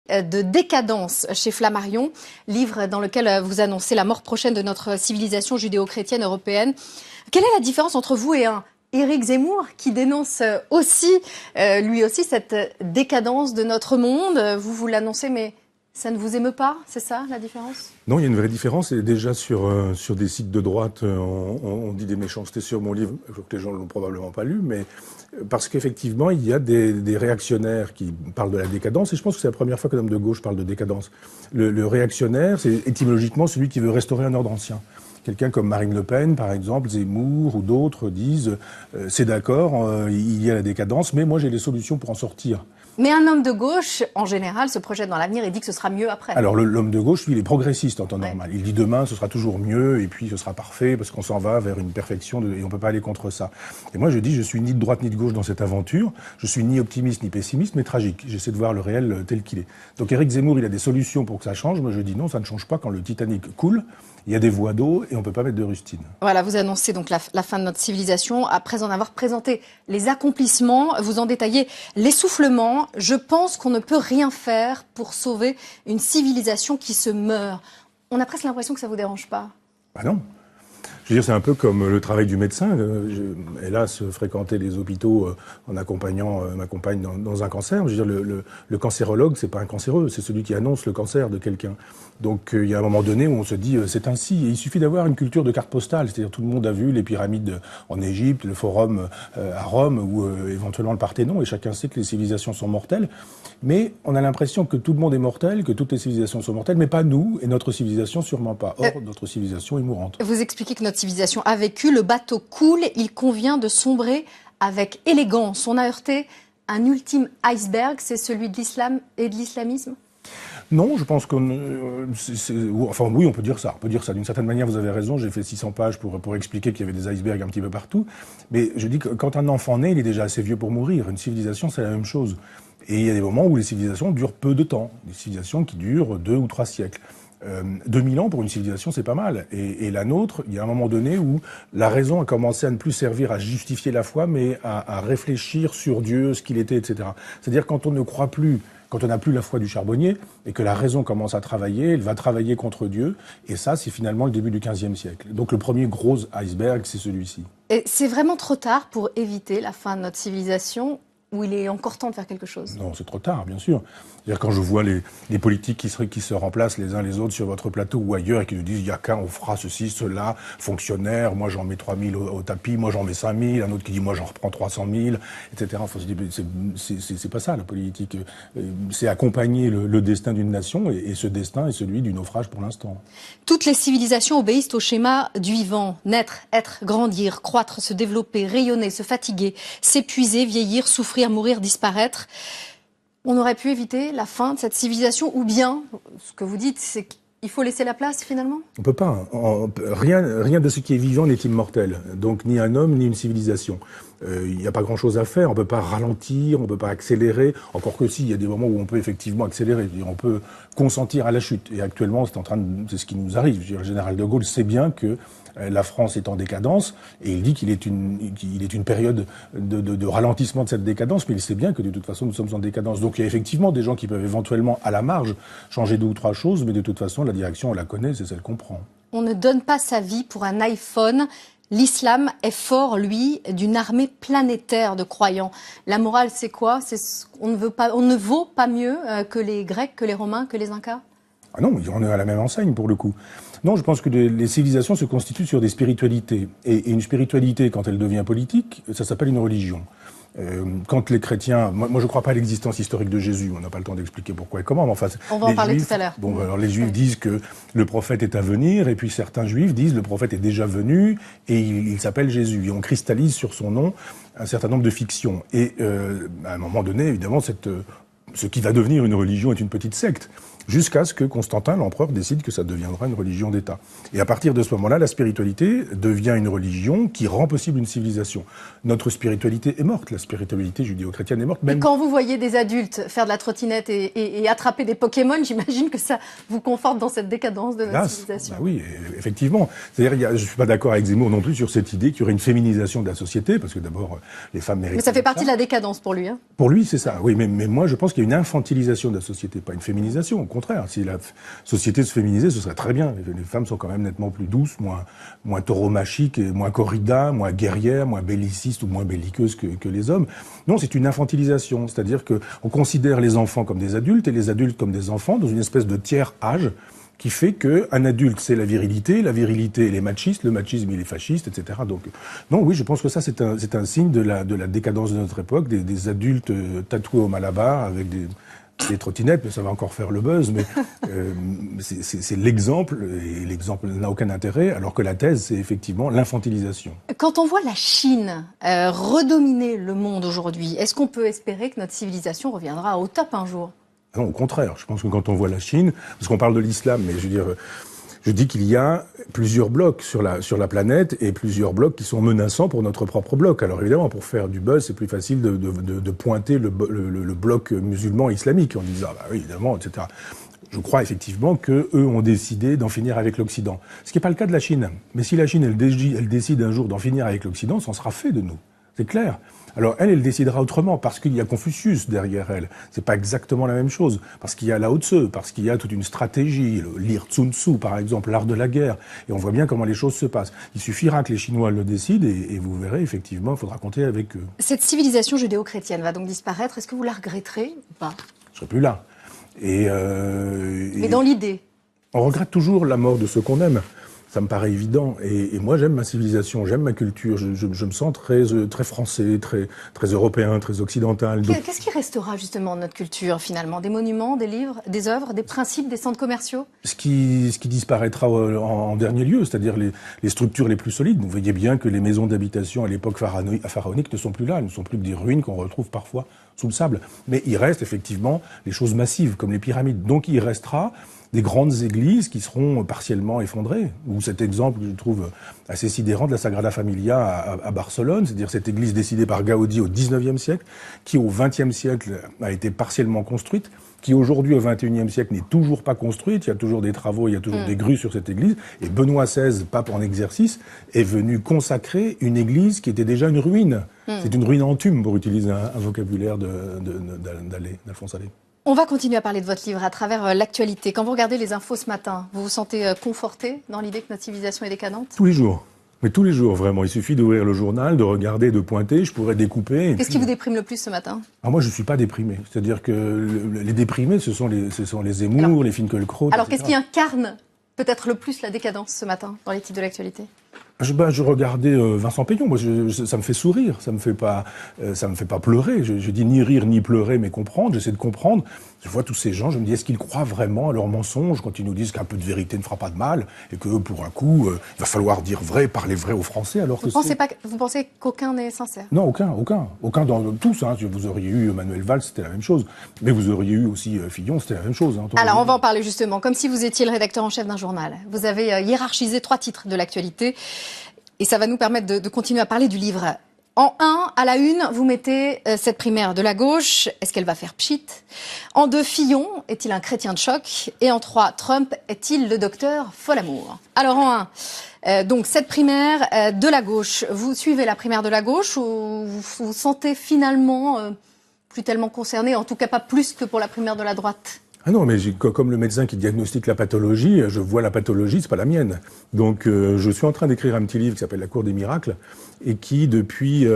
de décadence chez Flammarion, livre dans lequel vous annoncez la mort prochaine de notre civilisation judéo-chrétienne européenne. Quelle est la différence entre vous et un Éric Zemmour qui dénonce aussi, lui aussi, cette décadence de notre monde? Vous l'annoncez, mais ça ne vous émeut pas, c'est ça la différence? Non, il y a une vraie différence. Et déjà sur des sites de droite, on dit des méchancetés sur mon livre, je crois que les gens ne l'ont probablement pas lu, mais parce qu'effectivement, il y a des réactionnaires qui parlent de la décadence, et je pense que c'est la première fois qu'un homme de gauche parle de décadence. Le réactionnaire, c'est étymologiquement celui qui veut restaurer un ordre ancien. Quelqu'un comme Marine Le Pen, par exemple, Zemmour ou d'autres disent c'est d'accord, il y a la décadence, mais moi j'ai les solutions pour en sortir. Mais un homme de gauche, en général, se projette dans l'avenir et dit que ce sera mieux après. Alors l'homme de gauche, lui, il est progressiste en temps normal. Il dit demain, ce sera toujours mieux, et puis ce sera parfait, parce qu'on s'en va vers une perfection, et on ne peut pas aller contre ça. Et moi, je dis, je suis ni de droite ni de gauche dans cette aventure. Je suis ni optimiste ni pessimiste, mais tragique. J'essaie de voir le réel tel qu'il est. Donc Éric Zemmour, il a des solutions pour que ça change. Moi, je dis non, ça ne change pas quand le Titanic coule. Il y a des voies d'eau et on ne peut pas mettre de rustine. Voilà, vous annoncez donc la fin de notre civilisation. Après en avoir présenté les accomplissements, vous en détaillez l'essoufflement. Je pense qu'on ne peut rien faire pour sauver une civilisation qui se meurt. On a presque l'impression que ça ne vous dérange pas. Ah non. Je veux dire, c'est un peu comme le travail du médecin. Hélas, fréquenter les hôpitaux en accompagnant ma compagne dans un cancer. Je veux dire, le cancérologue, c'est pas un cancéreux, c'est celui qui annonce le cancer de quelqu'un. Donc, il y a un moment donné où on se dit, c'est ainsi. Et il suffit d'avoir une culture de carte postale. C'est-à-dire, tout le monde a vu les pyramides en Égypte, le Forum à Rome, ou éventuellement le Parthénon, et chacun sait que les civilisations sont mortelles. Mais on a l'impression que tout le monde est mortel, que toutes les civilisations sont mortelles, mais pas nous, et notre civilisation sûrement pas. Or, notre civilisation est mourante. Vous expliquez que notre civilisation a vécu, le bateau coule, il convient de sombrer avec élégance. On a heurté un ultime iceberg, c'est celui de l'islam et de l'islamisme? Non, je pense enfin oui, on peut dire ça. On peut dire ça. D'une certaine manière, vous avez raison. J'ai fait 600 pages pour expliquer qu'il y avait des icebergs un petit peu partout. Mais je dis que quand un enfant naît, il est déjà assez vieux pour mourir. Une civilisation, c'est la même chose. Et il y a des moments où les civilisations durent peu de temps. Des civilisations qui durent 2 ou 3 siècles. 2000 ans pour une civilisation, c'est pas mal. Et la nôtre, il y a un moment donné où la raison a commencé à ne plus servir à justifier la foi, mais à réfléchir sur Dieu, ce qu'il était, etc. C'est-à-dire quand on ne croit plus, quand on n'a plus la foi du charbonnier, et que la raison commence à travailler, elle va travailler contre Dieu, et ça, c'est finalement le début du XVe siècle. Donc le premier gros iceberg, c'est celui-ci. Et c'est vraiment trop tard pour éviter la fin de notre civilisation, ou il est encore temps de faire quelque chose? Non, c'est trop tard, bien sûr. C'est-à-dire quand je vois les politiques qui se remplacent les uns les autres sur votre plateau ou ailleurs et qui nous disent « il y a qu'un, on fera ceci, cela, fonctionnaire, moi j'en mets 3000 au tapis, moi j'en mets 5000, un autre qui dit « moi j'en reprends 300 000 », etc. Enfin, c'est pas ça la politique. C'est accompagner le destin d'une nation et ce destin est celui du naufrage pour l'instant. Toutes les civilisations obéissent au schéma du vivant. Naître, être, grandir, croître, se développer, rayonner, se fatiguer, s'épuiser, vieillir, souffrir, mourir, disparaître. On aurait pu éviter la fin de cette civilisation, ou bien, ce que vous dites, c'est qu'il faut laisser la place finalement? On peut pas. Rien de ce qui est vivant n'est immortel. Donc ni un homme, ni une civilisation. Il n'y a pas grand-chose à faire. On peut pas ralentir, on peut pas accélérer. Encore que si, il y a des moments où on peut effectivement accélérer. On peut consentir à la chute. Et actuellement, c'est ce qui nous arrive. Le général de Gaulle sait bien que la France est en décadence, et il dit qu'il est une période de ralentissement de cette décadence, mais il sait bien que de toute façon nous sommes en décadence. Donc il y a effectivement des gens qui peuvent éventuellement à la marge changer 2 ou 3 choses, mais de toute façon la direction on la connaît, c'est celle qu'on prend. On ne donne pas sa vie pour un iPhone. L'islam est fort, lui, d'une armée planétaire de croyants. La morale, c'est quoi? On ne vaut pas mieux que les Grecs, que les Romains, que les Incas? Ah non, on est à la même enseigne pour le coup. Non, je pense que les civilisations se constituent sur des spiritualités. Et une spiritualité, quand elle devient politique, ça s'appelle une religion. Quand les chrétiens... Moi, je ne crois pas à l'existence historique de Jésus. On n'a pas le temps d'expliquer pourquoi et comment. Mais enfin, on va en parler tout à l'heure. Bon, alors les Juifs disent que le prophète est à venir, et puis certains Juifs disent le prophète est déjà venu, et il s'appelle Jésus. Et on cristallise sur son nom un certain nombre de fictions. Et à un moment donné, évidemment, ce qui va devenir une religion est une petite secte. jusqu'à ce que Constantin, l'empereur, décide que ça deviendra une religion d'État. Et à partir de ce moment-là, la spiritualité devient une religion qui rend possible une civilisation. Notre spiritualité est morte, la spiritualité judéo-chrétienne est morte. Et quand vous voyez des adultes faire de la trottinette et attraper des Pokémon, j'imagine que ça vous conforte dans cette décadence de notre civilisation. Bah oui, effectivement. C'est-à-dire, je ne suis pas d'accord avec Zemmour non plus sur cette idée qu'il y aurait une féminisation de la société, parce que d'abord, les femmes méritent... Mais ça fait partie de la décadence pour lui. Hein. Pour lui, c'est ça. Oui, mais moi, je pense qu'il y a une infantilisation de la société, pas une féminisation. Au contraire, si la société se féminisait, ce serait très bien. Les femmes sont quand même nettement plus douces, moins tauromachiques, et moins corridas, moins guerrières, moins bellicistes ou moins belliqueuses que les hommes. Non, c'est une infantilisation. C'est-à-dire qu'on considère les enfants comme des adultes et les adultes comme des enfants dans une espèce de tiers âge qui fait qu'un adulte, c'est la virilité, il est machiste, le machisme, il est fasciste, etc. Donc, non, oui, je pense que ça, c'est un signe de la décadence de notre époque, des adultes tatoués au Malabar avec des trottinettes, mais ça va encore faire le buzz, mais c'est l'exemple, et l'exemple n'a aucun intérêt, alors que la thèse, c'est effectivement l'infantilisation. Quand on voit la Chine redominer le monde aujourd'hui, est-ce qu'on peut espérer que notre civilisation reviendra au top un jour ? Non, au contraire. Je pense que quand on voit la Chine, parce qu'on parle de l'islam, mais je dis qu'il y a plusieurs blocs sur la planète et plusieurs blocs qui sont menaçants pour notre propre bloc. Alors évidemment, pour faire du buzz, c'est plus facile de pointer le bloc musulman islamique en disant, bah oui, évidemment, etc. Je crois effectivement qu'eux ont décidé d'en finir avec l'Occident. Ce qui n'est pas le cas de la Chine. Mais si la Chine, elle décide un jour d'en finir avec l'Occident, ça en sera fait de nous. C'est clair. Alors elle décidera autrement parce qu'il y a Confucius derrière elle. C'est pas exactement la même chose parce qu'il y a Lao Tse, parce qu'il y a toute une stratégie, lire Sun Tzu par exemple, l'art de la guerre. Et on voit bien comment les choses se passent. Il suffira que les Chinois le décident et vous verrez effectivement, il faudra compter avec eux. Cette civilisation judéo-chrétienne va donc disparaître. Est-ce que vous la regretterez ou pas ? Je serai plus là. Mais dans l'idée. On regrette toujours la mort de ceux qu'on aime. Ça me paraît évident. Et moi, j'aime ma civilisation, j'aime ma culture. Je me sens très français, très européen, très occidental. Qu'est-ce qui restera justement de notre culture finalement ? Des monuments, des livres, des œuvres, des principes, des centres commerciaux ? Ce qui disparaîtra en dernier lieu, c'est-à-dire les structures les plus solides. Vous voyez bien que les maisons d'habitation à l'époque pharaonique ne sont plus là. Elles ne sont plus que des ruines qu'on retrouve parfois sous le sable. Mais il reste effectivement les choses massives, comme les pyramides. Donc il restera des grandes églises qui seront partiellement effondrées. Ou cet exemple que je trouve assez sidérant de la Sagrada Familia à Barcelone, c'est-à-dire cette église décidée par Gaudi au XIXe siècle, qui au XXe siècle a été partiellement construite, qui aujourd'hui au XXIe siècle n'est toujours pas construite, il y a toujours des travaux, il y a toujours des grues sur cette église, et Benoît XVI, pape en exercice, est venu consacrer une église qui était déjà une ruine. C'est une ruine en tume, pour utiliser un vocabulaire d'Alphonse Allais. On va continuer à parler de votre livre à travers l'actualité. Quand vous regardez les infos ce matin, vous vous sentez conforté dans l'idée que notre civilisation est décadente ? Tous les jours. Mais tous les jours, vraiment. Il suffit d'ouvrir le journal, de regarder, de pointer. Je pourrais découper. Qu'est-ce qui vous déprime le plus ce matin ? Moi, je ne suis pas déprimé. C'est-à-dire que les déprimés, ce sont les Zemmour, les Finkielkraut. Alors, qu'est-ce qui incarne peut-être le plus la décadence ce matin dans les titres de l'actualité ? Je regardais Vincent Peillon. Moi, ça me fait sourire. Ça me fait pas pleurer. Je dis ni rire ni pleurer, mais comprendre. J'essaie de comprendre. Je vois tous ces gens. Je me dis, est-ce qu'ils croient vraiment à leurs mensonges quand ils nous disent qu'un peu de vérité ne fera pas de mal et que pour un coup, il va falloir dire vrai, parler vrai aux Français, alors que vous pensez qu'aucun n'est sincère ? Non, aucun dans tous. Vous auriez eu Manuel Valls, c'était la même chose. Mais vous auriez eu aussi Fillon, c'était la même chose. Alors, on va en parler justement. Comme si vous étiez le rédacteur en chef d'un journal. Vous avez hiérarchisé 3 titres de l'actualité. Et ça va nous permettre de continuer à parler du livre. En 1, à la 1, vous mettez cette primaire de la gauche. Est-ce qu'elle va faire pchit ? En 2, Fillon, est-il un chrétien de choc ? Et en 3, Trump, est-il le docteur Folamour ? Alors en 1, donc cette primaire de la gauche, vous suivez la primaire de la gauche ou vous vous sentez finalement plus tellement concerné, en tout cas pas plus que pour la primaire de la droite ? Ah non, mais comme le médecin qui diagnostique la pathologie, je vois la pathologie, c'est pas la mienne. Donc je suis en train d'écrire un petit livre qui s'appelle La Cour des miracles et qui depuis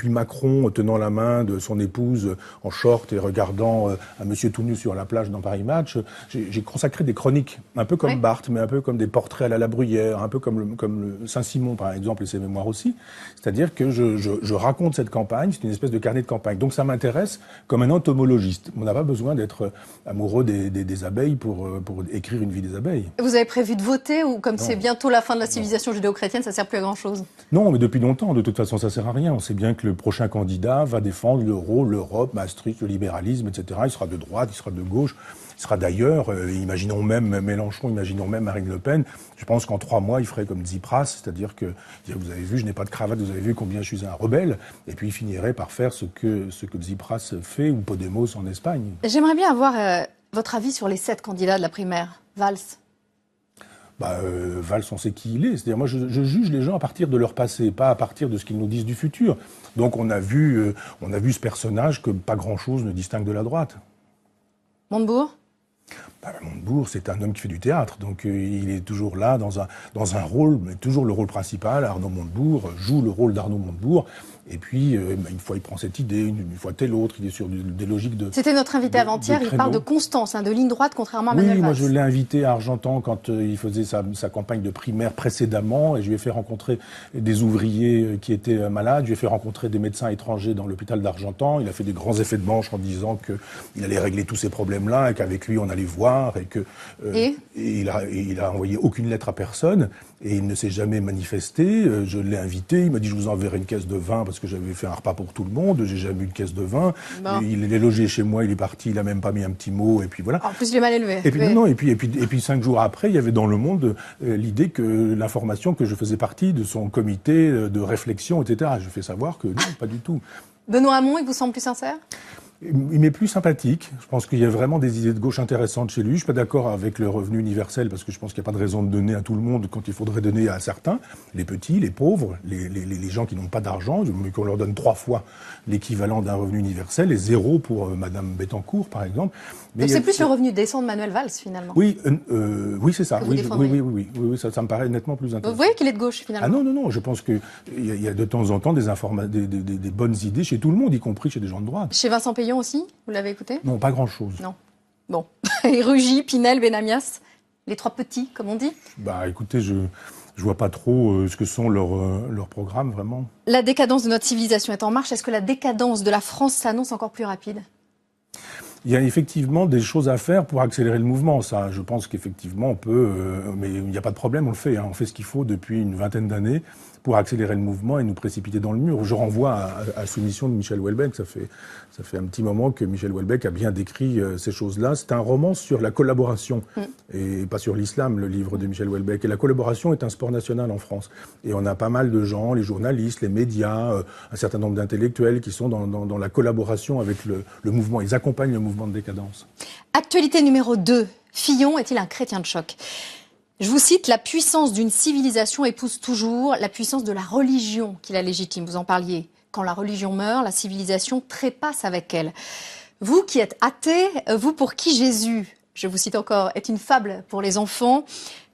Macron tenant la main de son épouse en short et regardant un monsieur tout nu sur la plage dans Paris Match, j'ai consacré des chroniques, un peu comme Barthes, mais un peu comme des portraits à la Bruyère, un peu comme le Saint-Simon par exemple et ses mémoires aussi. C'est-à-dire que je raconte cette campagne, c'est une espèce de carnet de campagne. Donc ça m'intéresse comme un entomologiste. On n'a pas besoin besoin d'être amoureux des abeilles pour écrire une vie des abeilles. Vous avez prévu de voter ou comme c'est bientôt la fin de la civilisation judéo-chrétienne, ça ne sert plus à grand-chose? Non, mais depuis longtemps, de toute façon, ça sert à rien. On sait bien que le prochain candidat va défendre l'euro, l'Europe, Maastricht, le libéralisme, etc. Il sera de droite, il sera de gauche, il sera d'ailleurs. Imaginons même Mélenchon, imaginons même Marine Le Pen. Je pense qu'en 3 mois, il ferait comme Tsipras, c'est-à-dire que vous avez vu, je n'ai pas de cravate, vous avez vu combien je suis un rebelle. Et puis il finirait par faire ce que Tsipras fait ou Podemos en Espagne. J'aimerais bien avoir votre avis sur les 7 candidats de la primaire. Valls. Valls, on sait qui il est. C'est-à-dire, moi, je juge les gens à partir de leur passé, pas à partir de ce qu'ils nous disent du futur. Donc, on a vu ce personnage que pas grand-chose ne distingue de la droite. Montebourg? Montebourg, c'est un homme qui fait du théâtre, donc il est toujours là dans un rôle, mais toujours le rôle principal. Arnaud Montebourg joue le rôle d'Arnaud Montebourg, et puis une fois il prend cette idée, une fois telle autre, il est sur des logiques de... C'était notre invité avant-hier, il parle de constance, de ligne droite, contrairement à Manuel Valls. Oui, moi je l'ai invité à Argentan quand il faisait sa campagne de primaire précédemment, et je lui ai fait rencontrer des ouvriers qui étaient malades, je lui ai fait rencontrer des médecins étrangers dans l'hôpital d'Argentan, il a fait des grands effets de manche en disant qu'il allait régler tous ces problèmes-là, et qu'avec lui on allait voir, et que il a envoyé aucune lettre à personne, et il ne s'est jamais manifesté. Je l'ai invité, il m'a dit je vous enverrai une caisse de vin parce que j'avais fait un repas pour tout le monde, j'ai jamais eu de caisse de vin. Bon. Il est logé chez moi, il est parti, il a même pas mis un petit mot, et puis voilà. En plus il est mal élevé. Et puis non, et puis 5 jours après, il y avait dans Le Monde l'idée que l'information que je faisais partie de son comité de réflexion, etc. Je fais savoir que non, pas du tout. Benoît Hamon, il vous semble plus sincère? Il m'est plus sympathique. Je pense qu'il y a vraiment des idées de gauche intéressantes chez lui. Je suis pas d'accord avec le revenu universel parce que je pense qu'il n'y a pas de raison de donner à tout le monde quand il faudrait donner à certains, les petits, les pauvres, les gens qui n'ont pas d'argent, mais qu'on leur donne 3 fois l'équivalent d'un revenu universel et 0 pour Madame Bettencourt, par exemple. Mais donc c'est plus le revenu décent de Manuel Valls, finalement. Oui, c'est ça. Oui, ça me paraît nettement plus intéressant. Vous voyez qu'il est de gauche, finalement? Ah non, je pense qu'il y a de temps en temps des bonnes idées chez tout le monde, y compris chez des gens de droite. Chez Vincent Peillon aussi? Vous l'avez écouté? Non, pas grand-chose. Non. Bon. Et Rugy, Pinel, Benamias, les 3 petits, comme on dit? Écoutez, je vois pas trop ce que sont leurs programmes, vraiment. La décadence de notre civilisation est en marche. Est-ce que la décadence de la France s'annonce encore plus rapide? Il y a effectivement des choses à faire pour accélérer le mouvement. Ça, je pense qu'effectivement, on peut... mais il n'y a pas de problème, on le fait. On fait ce qu'il faut depuis une vingtaine d'années pour accélérer le mouvement et nous précipiter dans le mur. Je renvoie à Soumission de Michel Houellebecq. Ça fait un petit moment que Michel Houellebecq a bien décrit ces choses-là. C'est un roman sur la collaboration et pas sur l'islam, le livre de Michel Houellebecq. Et la collaboration est un sport national en France. Et on a pas mal de gens, les journalistes, les médias, un certain nombre d'intellectuels qui sont dans la collaboration avec le mouvement. Ils accompagnent le mouvement de décadence. Actualité numéro 2. Fillon est-il un chrétien de choc? Je vous cite, la puissance d'une civilisation épouse toujours la puissance de la religion qui la légitime. Vous en parliez. Quand la religion meurt, la civilisation trépasse avec elle. Vous qui êtes athée, vous pour qui Jésus, je vous cite encore, est une fable pour les enfants,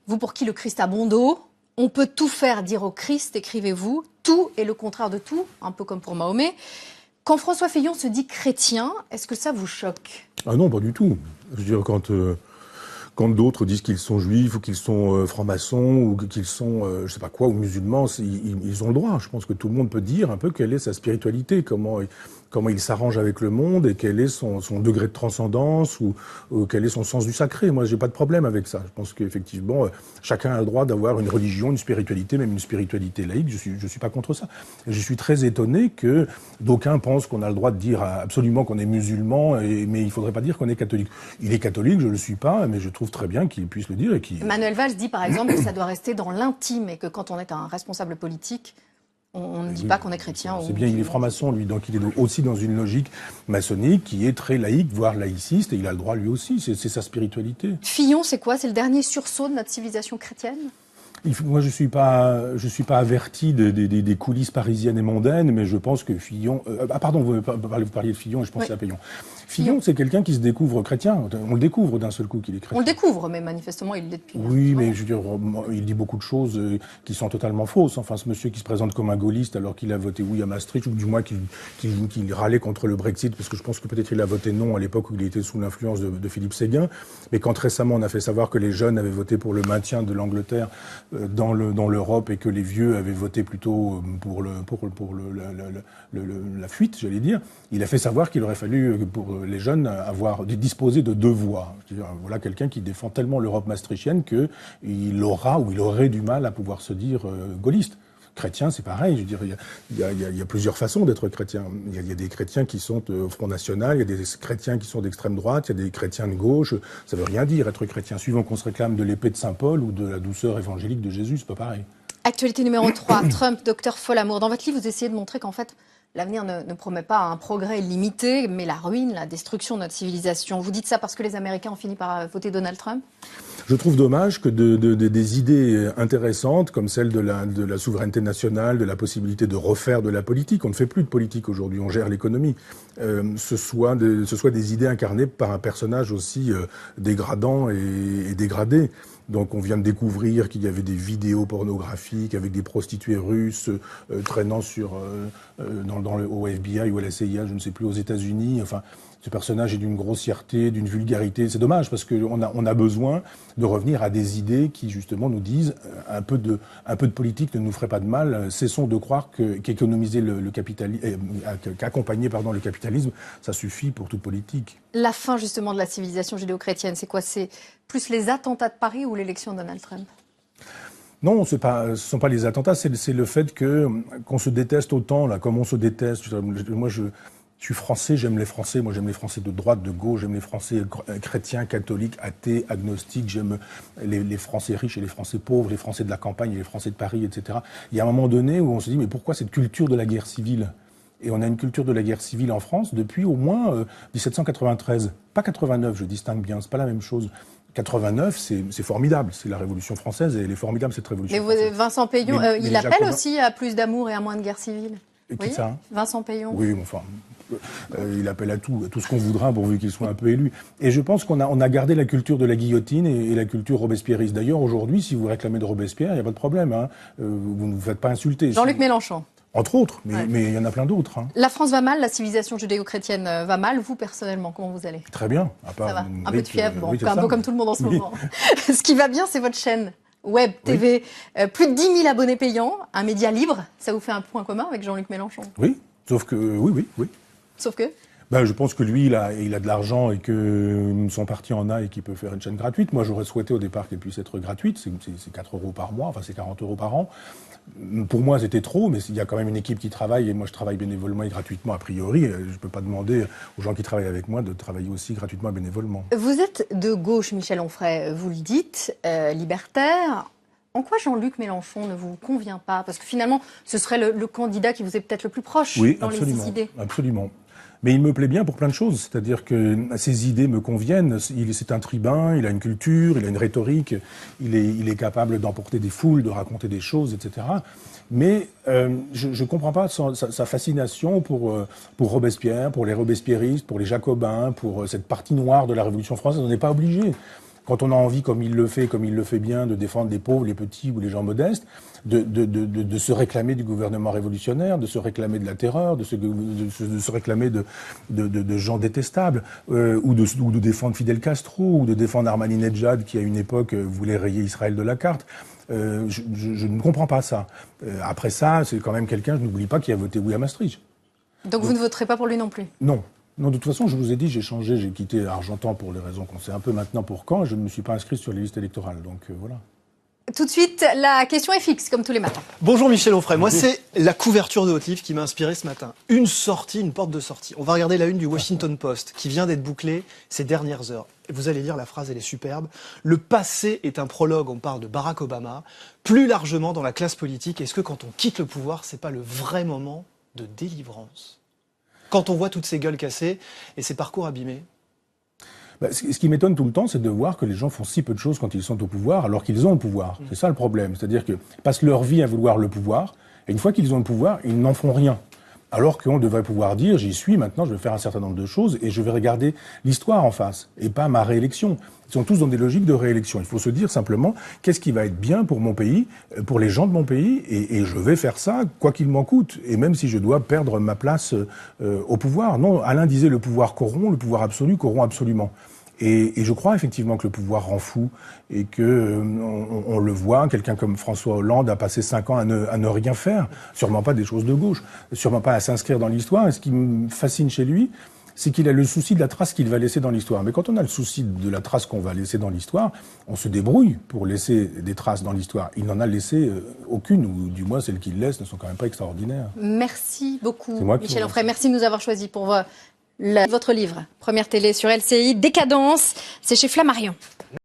vous pour qui le Christ a bon dos, on peut tout faire dire au Christ, écrivez-vous, tout est le contraire de tout, un peu comme pour Mahomet. Quand François Fillon se dit chrétien, est-ce que ça vous choque? Ah non, pas du tout. Je veux dire, quand d'autres disent qu'ils sont juifs ou qu'ils sont francs-maçons ou qu'ils sont, je sais pas quoi, ou musulmans, ils ont le droit. Je pense que tout le monde peut dire un peu quelle est sa spiritualité, comment il s'arrange avec le monde et quel est son degré de transcendance ou quel est son sens du sacré. Moi, j'ai pas de problème avec ça. Je pense qu'effectivement, chacun a le droit d'avoir une religion, une spiritualité, même une spiritualité laïque. Je suis pas contre ça. Et je suis très étonné que d'aucuns pensent qu'on a le droit de dire absolument qu'on est musulman, mais il faudrait pas dire qu'on est catholique. Il est catholique, je le suis pas, mais je trouve très bien qu'il puisse le dire et qu'il... Manuel Valls dit par exemple que ça doit rester dans l'intime et que quand on est un responsable politique, on ne dit pas qu'on est chrétien. C'est bien, il est franc-maçon, lui, donc il est aussi dans une logique maçonnique qui est très laïque, voire laïciste, et il a le droit lui aussi, c'est sa spiritualité. Fillon, c'est quoi? C'est le dernier sursaut de notre civilisation chrétienne? Moi, je suis pas averti des coulisses parisiennes et mondaines, mais je pense que Fillon... pardon, vous parliez de Fillon et je pensais à Peillon. Fillon, c'est quelqu'un qui se découvre chrétien. On le découvre d'un seul coup qu'il est chrétien. On le découvre, mais manifestement, il l'est depuis. Oui, mais je veux dire, il dit beaucoup de choses qui sont totalement fausses. Enfin, ce monsieur qui se présente comme un gaulliste alors qu'il a voté oui à Maastricht, ou du moins qu'il râlait contre le Brexit, parce que je pense que peut-être il a voté non à l'époque où il était sous l'influence de Philippe Séguin. Mais quand récemment on a fait savoir que les jeunes avaient voté pour le maintien de l'Angleterre dans l'Europe et que les vieux avaient voté plutôt pour la fuite, j'allais dire, il a fait savoir qu'il aurait fallu, pour les jeunes disposer de 2 voix. Voilà quelqu'un qui défend tellement l'Europe maastrichtienne qu'il aura ou il aurait du mal à pouvoir se dire gaulliste. Chrétien, c'est pareil. Je veux dire, il y a plusieurs façons d'être chrétien. Il y a des chrétiens qui sont au Front National, il y a des chrétiens qui sont d'extrême droite, il y a des chrétiens de gauche. Ça veut rien dire être chrétien. Suivant qu'on se réclame de l'épée de Saint Paul ou de la douceur évangélique de Jésus, c'est pas pareil. Actualité numéro 3, Trump, docteur Folamour. Dans votre livre, vous essayez de montrer qu'en fait, l'avenir ne promet pas un progrès illimité, mais la ruine, la destruction de notre civilisation. Vous dites ça parce que les Américains ont fini par voter Donald Trump ? Je trouve dommage que des idées intéressantes, comme celle de la souveraineté nationale, de la possibilité de refaire de la politique, on ne fait plus de politique aujourd'hui, on gère l'économie, ce soit des idées incarnées par un personnage aussi dégradant et dégradé. Donc on vient de découvrir qu'il y avait des vidéos pornographiques avec des prostituées russes traînant au FBI ou à la CIA, je ne sais plus, aux États-Unis. Enfin, ce personnage est d'une grossièreté, d'une vulgarité. C'est dommage parce qu'on a besoin de revenir à des idées qui justement nous disent un peu de politique ne nous ferait pas de mal. Cessons de croire qu'économiser le capitalisme, qu'accompagner le capitalisme, ça suffit pour toute politique. La fin justement de la civilisation judéo-chrétienne, c'est quoi ? C'est plus les attentats de Paris ou l'élection de Donald Trump ? Non, ce sont pas les attentats, c'est le fait qu'on se déteste autant là, comme on se déteste. Moi, je suis français, j'aime les Français. Moi, j'aime les Français de droite, de gauche. J'aime les Français chrétiens, catholiques, athées, agnostiques. J'aime les Français riches et les Français pauvres, les Français de la campagne et les Français de Paris, etc. Il y a un moment donné où on se dit, mais pourquoi cette culture de la guerre civile ? Et on a une culture de la guerre civile en France depuis au moins 1793. Pas 89, je distingue bien, c'est pas la même chose. 89, c'est formidable, c'est la Révolution française et elle est formidable cette Révolution française. Mais Vincent Payon, il appelle aussi à plus d'amour et à moins de guerre civile. Qui ça ? Vincent Payon. Oui, enfin, il appelle à tout ce qu'on voudra pourvu qu'il soit un peu élu. Et je pense qu'on a gardé la culture de la guillotine et la culture robespierriste. D'ailleurs, aujourd'hui, si vous réclamez de Robespierre, il n'y a pas de problème. Hein. Vous ne vous faites pas insulter. Jean-Luc Mélenchon. Entre autres, mais il y en a plein d'autres. Hein. La France va mal, la civilisation judéo-chrétienne va mal. Vous, personnellement, comment vous allez ? Très bien. Ça va. Un peu de fièvre, un peu comme tout le monde en ce moment. Ce qui va bien, c'est votre chaîne Web TV. Plus de 10 000 abonnés payants, un média libre. Ça vous fait un point commun avec Jean-Luc Mélenchon ? Oui, sauf que... Oui. Sauf que je pense que lui, il a de l'argent et que son parti en a et qu'il peut faire une chaîne gratuite. Moi, j'aurais souhaité au départ qu'elle puisse être gratuite. C'est 4 € par mois, enfin c'est 40 € par an. Pour moi, c'était trop, mais il y a quand même une équipe qui travaille et moi, je travaille bénévolement et gratuitement a priori. Je ne peux pas demander aux gens qui travaillent avec moi de travailler aussi gratuitement et bénévolement. Vous êtes de gauche, Michel Onfray, vous le dites, libertaire. En quoi Jean-Luc Mélenchon ne vous convient pas ? Parce que finalement, ce serait le candidat qui vous est peut-être le plus proche dans les idées. Oui, absolument. Mais il me plaît bien pour plein de choses. C'est-à-dire que ses idées me conviennent. C'est un tribun, il a une culture, il a une rhétorique, il est capable d'emporter des foules, de raconter des choses, etc. Mais je comprends pas sa fascination pour Robespierre, pour les robespierristes, pour les jacobins, pour cette partie noire de la Révolution française. On n'est pas obligé. Quand on a envie, comme il le fait bien, de défendre les pauvres, les petits ou les gens modestes, de se réclamer du gouvernement révolutionnaire, de se réclamer de la terreur, de se réclamer de gens détestables, ou de défendre Fidel Castro, ou de défendre Ahmadinejad, qui à une époque voulait rayer Israël de la carte. Je ne comprends pas ça. Après ça, c'est quand même quelqu'un, je n'oublie pas, qui a voté oui à Maastricht. Donc vous ne voterez pas pour lui non plus ? Non, de toute façon, je vous ai dit, j'ai changé, j'ai quitté Argentan pour les raisons qu'on sait un peu maintenant pour quand, et je ne me suis pas inscrit sur les listes électorales, donc voilà. Tout de suite, la question est fixe, comme tous les matins. Bonjour Michel Onfray, moi c'est la couverture de votre livre qui m'a inspiré ce matin. Une porte de sortie. On va regarder la une du Washington Post, qui vient d'être bouclée ces dernières heures. Vous allez lire la phrase, elle est superbe. Le passé est un prologue, on parle de Barack Obama. Plus largement dans la classe politique, est-ce que quand on quitte le pouvoir, c'est pas le vrai moment de délivrance ? Quand on voit toutes ces gueules cassées et ces parcours abîmés ? Ce qui m'étonne tout le temps, c'est de voir que les gens font si peu de choses quand ils sont au pouvoir, alors qu'ils ont le pouvoir. C'est ça le problème. C'est-à-dire qu'ils passent leur vie à vouloir le pouvoir, et une fois qu'ils ont le pouvoir, ils n'en font rien. Alors qu'on devrait pouvoir dire, j'y suis, maintenant je vais faire un certain nombre de choses, et je vais regarder l'histoire en face, et pas ma réélection. Ils sont tous dans des logiques de réélection. Il faut se dire simplement, qu'est-ce qui va être bien pour mon pays, pour les gens de mon pays, et je vais faire ça, quoi qu'il m'en coûte, et même si je dois perdre ma place au pouvoir. Non, Alain disait, le pouvoir corrompt, le pouvoir absolu corrompt absolument. Et je crois effectivement que le pouvoir rend fou et que on le voit. Quelqu'un comme François Hollande a passé 5 ans à ne rien faire, sûrement pas des choses de gauche, sûrement pas à s'inscrire dans l'histoire. Et ce qui me fascine chez lui, c'est qu'il a le souci de la trace qu'il va laisser dans l'histoire. Mais quand on a le souci de la trace qu'on va laisser dans l'histoire, on se débrouille pour laisser des traces dans l'histoire. Il n'en a laissé aucune, ou du moins celles qu'il laisse ne sont quand même pas extraordinaires. Merci beaucoup, moi qui Michel vous Onfray. Merci de nous avoir choisis pour votre livre, Première Télé sur LCI, Décadence. C'est chez Flammarion.